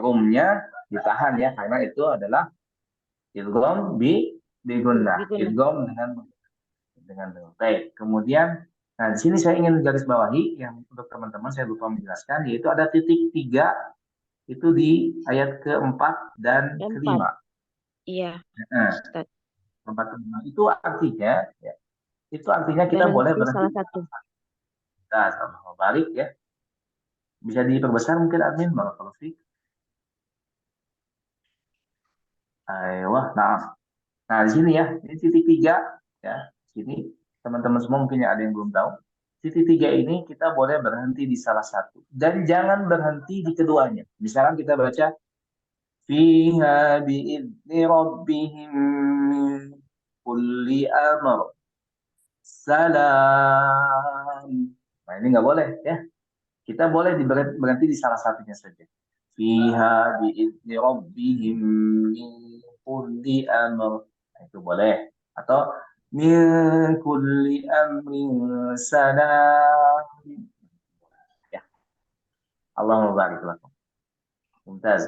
rumnya ditahan ya, karena itu adalah idgham bi gunnah. Idgham dengan baik. Kemudian, nah di sini saya ingin garis bawahi yang untuk teman-teman saya lupa menjelaskan, yaitu ada titik 3 itu di ayat ke-4 dan ke-5. Iya. Nah, itu artinya ya, kita boleh berhenti salah satu. Nah, sama balik ya. Bisa diperbesar mungkin admin, barakallahu fiik. Wah, nah di sini ya, ini titik 3 ya. Sini teman-teman semua mungkin ada yang belum tahu. Titik 3 ini kita boleh berhenti di salah satu dan jangan berhenti di keduanya. Misalkan kita baca fiha bi'izni rabbihim min kulli amr salam. Nah, ini nggak boleh ya. Kita boleh berhenti di salah satunya saja. Fiha bi'izni rabbihim min kulli amr. Nah, itu boleh. Atau min kulli amrin salam. Ya. Allahumma barik lakum. Mumtaz.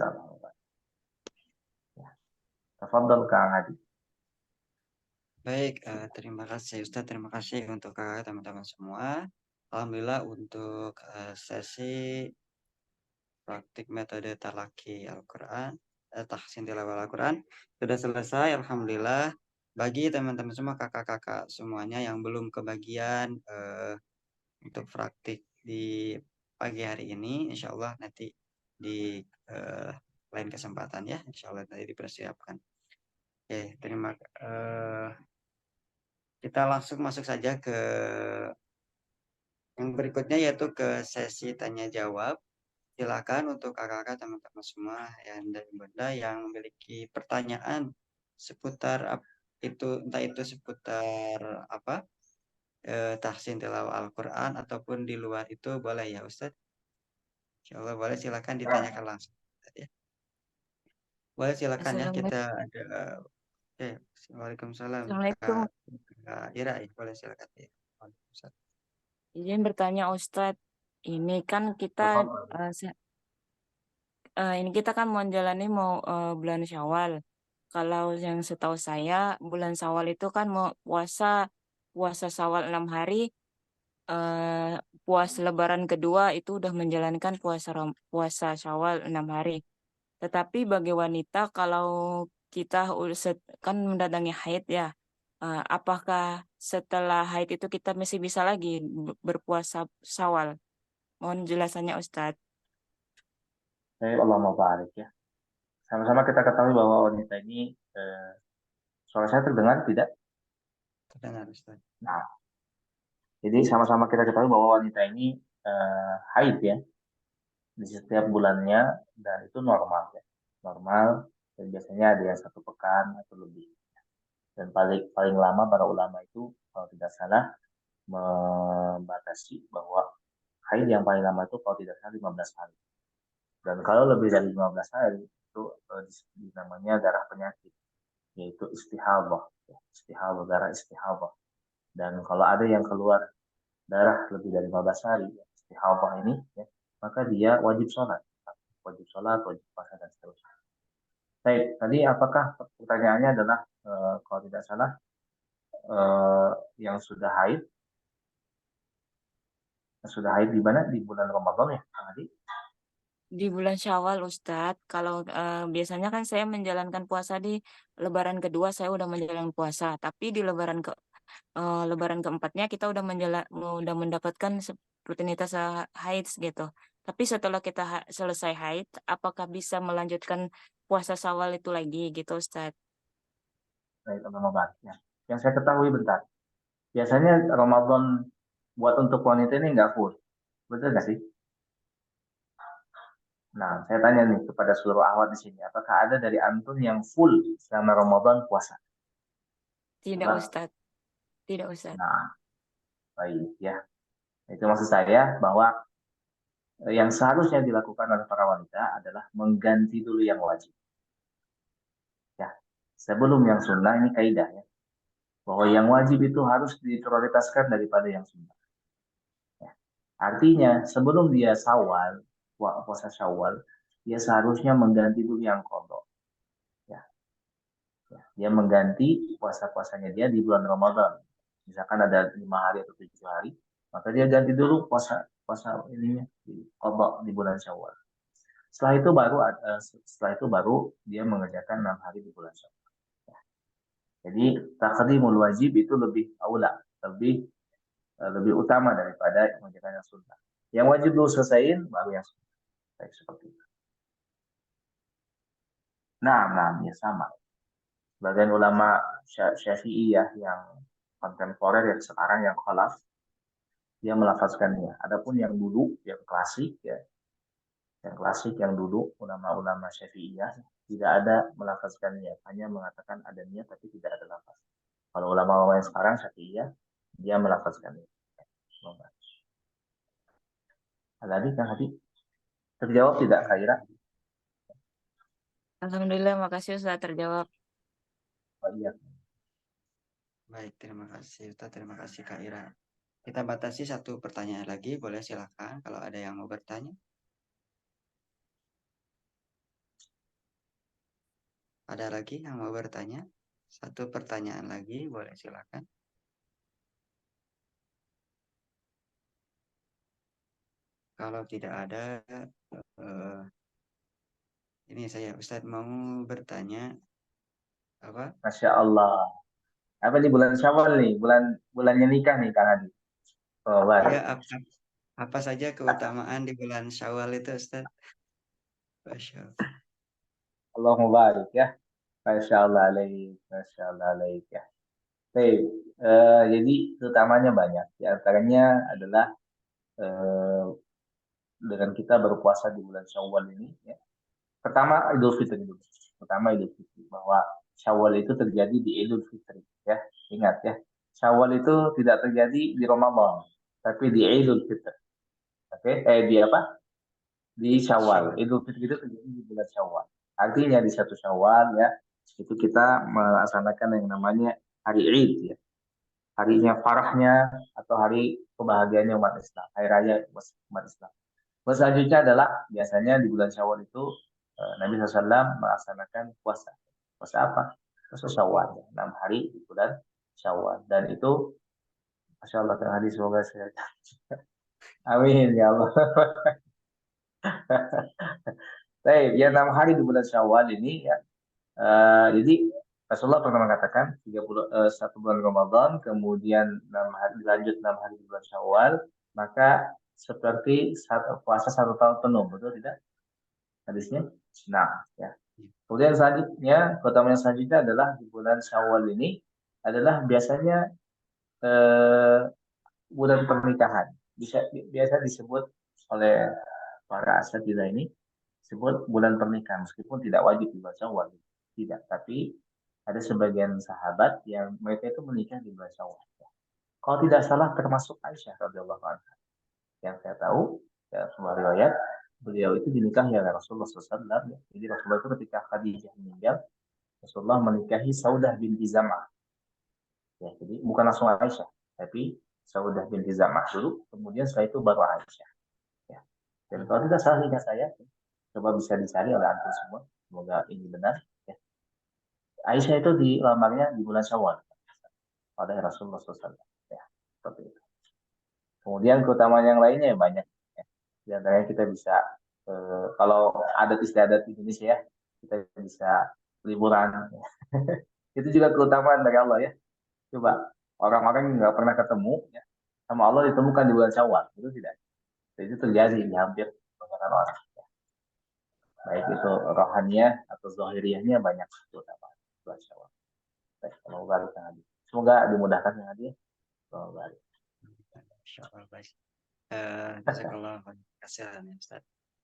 Ya. Tafadhal Kang Hadi. Baik, terima kasih Ustaz, terima kasih untuk teman-teman semua. Alhamdulillah untuk sesi praktik metode talaki Al-Quran, tahsin tilawah Al-Quran sudah selesai. Alhamdulillah. Bagi teman-teman semua, kakak-kakak semuanya yang belum kebagian untuk praktik di pagi hari ini, insya Allah nanti di lain kesempatan ya, insya Allah nanti dipersiapkan. Oke, kita langsung masuk saja ke yang berikutnya, yaitu ke sesi tanya jawab. Silakan untuk kakak-kakak, teman-teman semua yang dan bunda yang memiliki pertanyaan seputar itu, entah itu seputar apa, tahsin tilawah Al-Quran ataupun di luar itu, boleh ya Ustadz. Insya Allah boleh, silakan ditanyakan langsung ya. Boleh silakan ya, Assalamualaikum. kita ada. Oke, Waalaikumsalam Assalamualaikum. Kak Ira ya, boleh silakan ya. Waalaikumsalam. Izin bertanya Ustadz, ini kan kita ini kita kan mau bulan Syawal. Kalau yang setahu saya bulan Syawal itu kan mau puasa Syawal 6 hari, puasa Lebaran kedua itu udah menjalankan puasa Syawal 6 hari. Tetapi bagi wanita kalau kita kan mendatangi haid ya, apakah setelah haid itu kita masih bisa lagi berpuasa Syawal? Mohon jelasannya Ustadz. Baik, Allah barik ya. Sama-sama kita ketahui bahwa wanita ini suara saya terdengar tidak? Terdengar Ustaz. Nah, jadi sama-sama kita ketahui bahwa wanita ini haid ya di setiap bulannya, dan itu normal ya, normal, dan biasanya ada yang 1 pekan atau lebih. Dan paling lama para ulama itu kalau tidak salah membatasi bahwa haid yang paling lama itu kalau tidak salah 15 hari. Dan kalau lebih dari 15 hari itu namanya darah penyakit, yaitu istihadah, darah istihadah. Dan kalau ada yang keluar darah lebih dari 15 hari istihadah ini ya, maka dia wajib sholat, wajib puasa dan seterusnya. Baik, tadi apakah pertanyaannya adalah kalau tidak salah yang sudah haid di mana, di bulan Ramadan ya Kang Adi? Di bulan Syawal, Ustadz, kalau biasanya kan saya menjalankan puasa di Lebaran kedua, saya udah menjalankan puasa. Tapi di Lebaran keempatnya kita udah mendapatkan rutinitas haid gitu. Tapi setelah kita selesai haid, apakah bisa melanjutkan puasa Syawal itu lagi gitu, Ustadz? Baik, Ramadan ya. Yang saya ketahui, bentar, biasanya Ramadan buat untuk wanita ini nggak full, betul nggak sih? Nah, saya tanya nih kepada seluruh ahwat di sini, apakah ada dari antum yang full selama Ramadan puasa? Tidak, Coba. Ustadz. Tidak, Ustadz. Nah, baik ya. Itu maksud saya bahwa yang seharusnya dilakukan oleh para wanita adalah mengganti dulu yang wajib. Ya, sebelum yang sunnah, ini kaidah ya, bahwa yang wajib itu harus diprioritaskan daripada yang sunnah. Ya. Artinya sebelum dia puasa Syawal, dia seharusnya mengganti dulu yang qadha. Ya. Dia mengganti puasa-puasanya dia di bulan Ramadan. Misalkan ada 5 hari atau 7 hari, maka dia ganti dulu puasa ininya di qadha di bulan Syawal. Setelah itu baru dia mengerjakan 6 hari di bulan Syawal. Ya. Jadi taqdimul wajib itu lebih aula, lebih utama daripada mengerjakan yang sunnah. Yang wajib dulu selesaiin, baru yang sunnah. Baik, seperti itu. Nah, ya sama. Sebagian ulama Syafi'iyah yang kontemporer yang sekarang yang khalaf, dia melafazkannya. Adapun yang dulu, yang klasik ya, yang dulu ulama-ulama Syafi'iyah tidak ada melafazkannya, hanya mengatakan ada niat tapi tidak ada lafaz. Kalau ulama-ulama yang sekarang Syafi'iyah, dia melafazkannya. Tadi kan tadi terjawab tidak, Khaira? Alhamdulillah, makasih Ustadz terjawab. Oh, iya. Baik, terima kasih Ustaz, terima kasih Kak Ira. Kita batasi 1 pertanyaan lagi, boleh silakan kalau ada yang mau bertanya. Ada lagi yang mau bertanya? 1 pertanyaan lagi, boleh silakan. Kalau tidak ada, ini saya Ustadz mau bertanya apa? Masya Allah. Apa nih bulan Syawal nih? Bulannya nikah nih Kang Adi. Oh, Ya, baik. apa saja keutamaan di bulan Syawal itu, Ustaz? Masya Allah. Allahumma barik ya. Masya Allah alaik. Masya Allah alaik ya. Baik. Jadi keutamanya banyak. Di antaranya adalah eh, dengan kita berpuasa di bulan Syawal ini. Ya. Pertama Idul Fitri dulu. Pertama Idul Fitri. Bahwa Syawal itu terjadi di Idul Fitri. Ya. Ingat ya. Syawal itu tidak terjadi di Ramadan. Tapi di Idul Fitri. Oke. Di apa? Di Syawal. Syawal. Idul Fitri itu terjadi di bulan Syawal. Artinya di 1 Syawal ya, itu kita melaksanakan yang namanya hari Id ya. Harinya farahnya atau hari kebahagiaannya umat Islam, hari raya umat Islam. Terus selanjutnya adalah biasanya di bulan Syawal itu Nabi SAW melaksanakan puasa. Puasa apa? Puasa Syawal, ya. 6 hari di bulan Syawal. Dan itu, Masya Allah, Kang Hadi, semoga saya. Amin, ya Allah. Baik, ya 6 hari di bulan Syawal ini ya. Jadi Rasulullah pernah mengatakan 1 bulan Ramadan, kemudian 6 hari dilanjut 6 hari di bulan Syawal, maka seperti puasa 1 tahun penuh, betul tidak? Hadisnya. Nah, ya. Kemudian selanjutnya, keutamaan selanjutnya adalah di bulan Syawal ini adalah biasanya eh, bulan pernikahan. Biasa disebut oleh para asatidzah ini disebut bulan pernikahan, meskipun tidak wajib di bulan Syawal. Tidak, tapi ada sebagian sahabat yang mereka itu menikah di bulan Syawal. Kalau tidak salah termasuk Aisyah radhiyallahu anha. Yang saya tahu, ya, semua riwayat, beliau itu dinikahi oleh Rasulullah SAW. Ya. Jadi Rasulullah itu ketika Khadijah meninggal, Rasulullah menikahi Saudah binti Zam'ah. Ya, jadi bukan langsung Aisyah, tapi Saudah binti Zam'ah dulu, kemudian setelah itu baru Aisyah. Ya. Dan kalau tidak salah ingat saya, coba bisa dicari oleh antum semua, semoga ini benar. Ya. Aisyah itu dilamarnya di bulan Syawal oleh Rasulullah SAW. Ya, seperti itu. Kemudian keutamaan yang lainnya ya banyak. Ya. Di antaranya kita bisa, kalau adat istiadat Indonesia ya, kita bisa liburan. Ya. Itu juga keutamaan dari Allah ya. Coba orang-orang yang nggak pernah ketemu ya, sama Allah ditemukan di bulan Syawal, itu tidak. Itu terjadi di hampir kebanyakan orang. Ya. Baik itu rohaniah atau zahiriahnya banyak keutamaan bulan Syawal. Baik, kalau balik yang hadir. Semoga dimudahkan yang hadir. Kalau balik. Masya Allah, baik. Jazakallah khairan ya, Ustaz.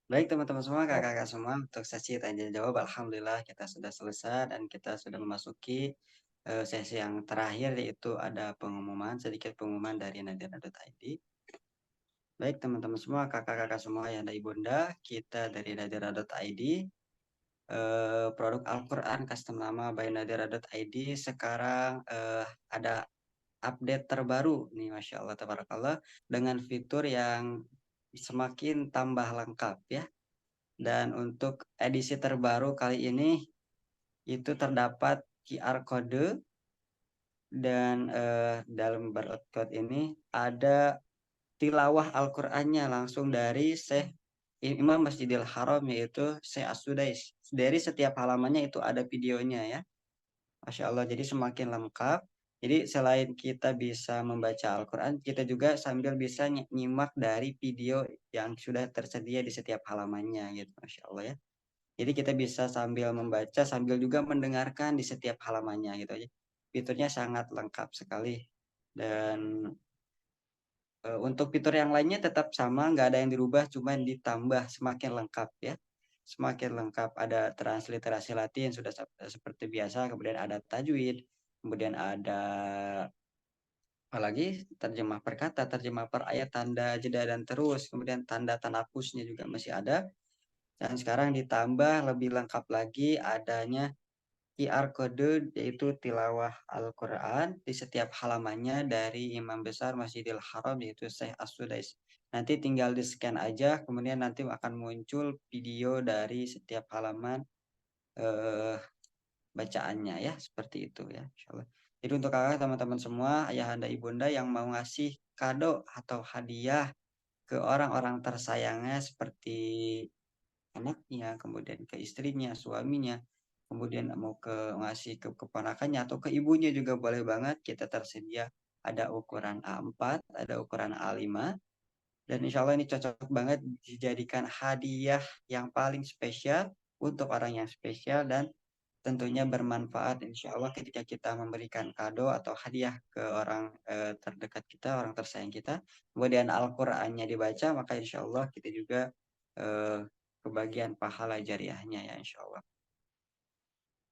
Baik teman-teman semua, kakak-kakak semua, untuk sesi tanya jawab, alhamdulillah kita sudah selesai dan kita sudah memasuki sesi yang terakhir, yaitu ada sedikit pengumuman dari nadira.id. Baik teman-teman semua, kakak-kakak semua yang ada ibunda, kita dari nadira.id, produk Al-Quran custom nama by nadira.id sekarang ada update terbaru nih, Masya Allah, tabarakallah, dengan fitur yang semakin tambah lengkap ya. Dan untuk edisi terbaru kali ini itu terdapat QR code, dan dalam barcode ini ada tilawah Al-Qur'annya langsung dari Syekh Imam Masjidil Haram, yaitu Syekh As-Sudais. Dari setiap halamannya itu ada videonya ya. Masya Allah, jadi semakin lengkap. Jadi selain kita bisa membaca Al-Quran, kita juga sambil bisa nyimak dari video yang sudah tersedia di setiap halamannya gitu. Masya Allah ya. Jadi kita bisa sambil membaca, sambil juga mendengarkan di setiap halamannya gitu aja. Fiturnya sangat lengkap sekali. Dan untuk fitur yang lainnya tetap sama, nggak ada yang dirubah, cuma ditambah semakin lengkap ya. Semakin lengkap, ada transliterasi Latin sudah seperti biasa, kemudian ada tajwid, kemudian ada apalagi terjemah per kata, terjemah per ayat, tanda jeda dan terus, kemudian tanda tanafusnya juga masih ada. Dan sekarang ditambah lebih lengkap lagi adanya QR code, yaitu tilawah Al-Quran di setiap halamannya dari Imam Besar Masjidil Haram, yaitu Syekh As-Sudais. Nanti tinggal di scan aja, kemudian nanti akan muncul video dari setiap halaman bacaannya ya, seperti itu ya, insyaallah. Jadi untuk kakak teman-teman semua, ayahanda ibunda yang mau ngasih kado atau hadiah ke orang-orang tersayangnya seperti anaknya, kemudian ke istrinya, suaminya, kemudian mau ngasih ke keponakannya atau ke ibunya juga boleh banget. Kita tersedia ada ukuran A4, ada ukuran A5. Dan insya Allah ini cocok banget dijadikan hadiah yang paling spesial untuk orang yang spesial dan tentunya bermanfaat insya Allah ketika kita memberikan kado atau hadiah ke orang terdekat kita, orang tersayang kita. Kemudian Al-Qur'annya dibaca, maka insya Allah kita juga kebagian pahala jariahnya ya insya Allah.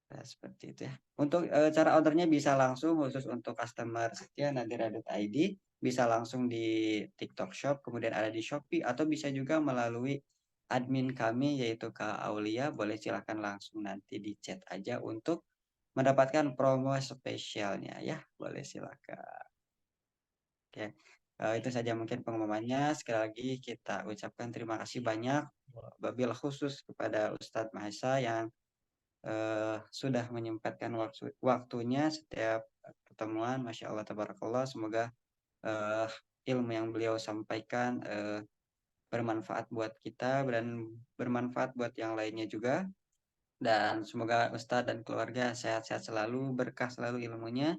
Nah, seperti itu ya. Untuk cara ordernya bisa langsung khusus untuk customer setia nadira.id, bisa langsung di TikTok Shop, kemudian ada di Shopee, atau bisa juga melalui admin kami yaitu Kak Aulia. Boleh silakan langsung nanti di chat aja untuk mendapatkan promo spesialnya ya. Boleh silakan. Oke. Itu saja mungkin pengumumannya. Sekali lagi kita ucapkan terima kasih banyak wabil khusus kepada Ustadz Mahesa yang sudah menyempatkan waktunya setiap pertemuan. Masya Allah tabarakallah, semoga ilmu yang beliau sampaikan bermanfaat buat kita dan bermanfaat buat yang lainnya juga, dan semoga Ustadz dan keluarga sehat-sehat selalu, berkah selalu ilmunya,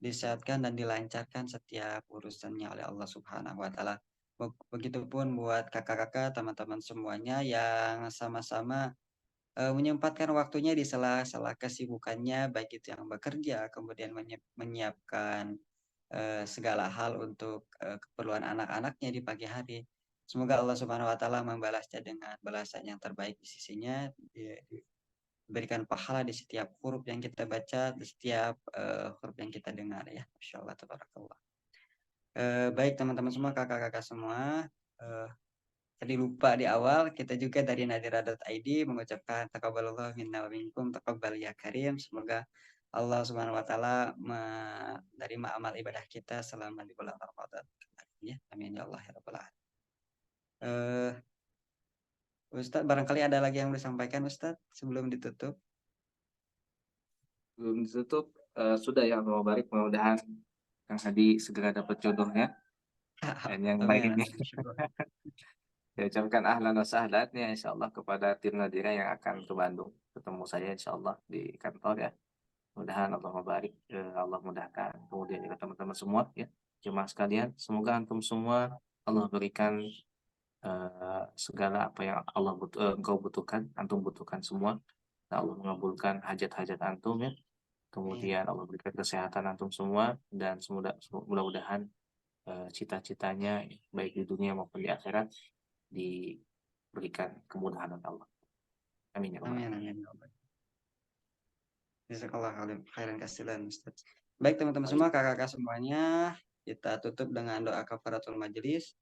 disehatkan dan dilancarkan setiap urusannya oleh Allah Subhanahu wa taala. Begitupun buat kakak-kakak, teman-teman semuanya yang sama-sama menyempatkan waktunya di sela-sela kesibukannya, baik itu yang bekerja, kemudian menyiapkan segala hal untuk keperluan anak-anaknya di pagi hari. Semoga Allah Subhanahu wa taala membalasnya dengan balasan yang terbaik di sisinya, diberikan pahala di setiap huruf yang kita baca, di setiap huruf yang kita dengar ya. Masya Allah tabarakallah. Baik teman-teman semua, kakak-kakak semua, tadi lupa di awal, kita juga dari nadira.id mengucapkan taqabbalallah minna wa minkum, taqabbal ya karim. Semoga Allah Subhanahu wa taala menerima amal ibadah kita selama di bulan Ramadan. Ya, amin ya Allah ya rabbal alamin. Ustadz, barangkali ada lagi yang disampaikan Ustadz sebelum ditutup. Belum ditutup, sudah ya Allah barik, mudah-mudahan Kang Hadi segera dapat jodohnya dan yang Amin. lainnya. Saya ucapkan ahlan wa sahlan ya insya Allah kepada tim Nadira yang akan ke Bandung, ketemu saya insya Allah di kantor ya. Mudah-mudahan Allah membarik, Allah mudahkan, kemudian juga teman-teman semua ya, jemaah sekalian, semoga antum semua Allah berikan segala apa yang engkau butuhkan, antum butuhkan semua. Dan Allah mengabulkan hajat-hajat antum ya. Kemudian Allah berikan kesehatan antum semua, dan mudah-mudahan cita-citanya baik di dunia maupun di akhirat diberikan kemudahan oleh Allah. Amin ya Allah. Amin amin ya Allah. Jazakallah khairan kasihan Ustaz. Baik teman-teman semua, kakak-kakak semuanya, kita tutup dengan doa kafaratul majelis.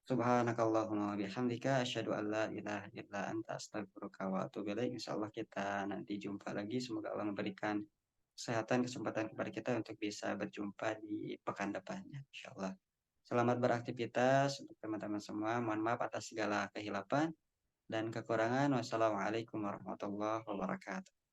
Subhanakallahumma wa bihamdika asyhadu an la ilaha illa anta astaghfiruka wa atubu ilaik. Insyaallah kita nanti jumpa lagi. Semoga Allah memberikan kesehatan, kesempatan kepada kita untuk bisa berjumpa di pekan depannya insyaallah. Selamat beraktivitas untuk teman-teman semua. Mohon maaf atas segala kehilapan dan kekurangan. Wassalamualaikum warahmatullahi wabarakatuh.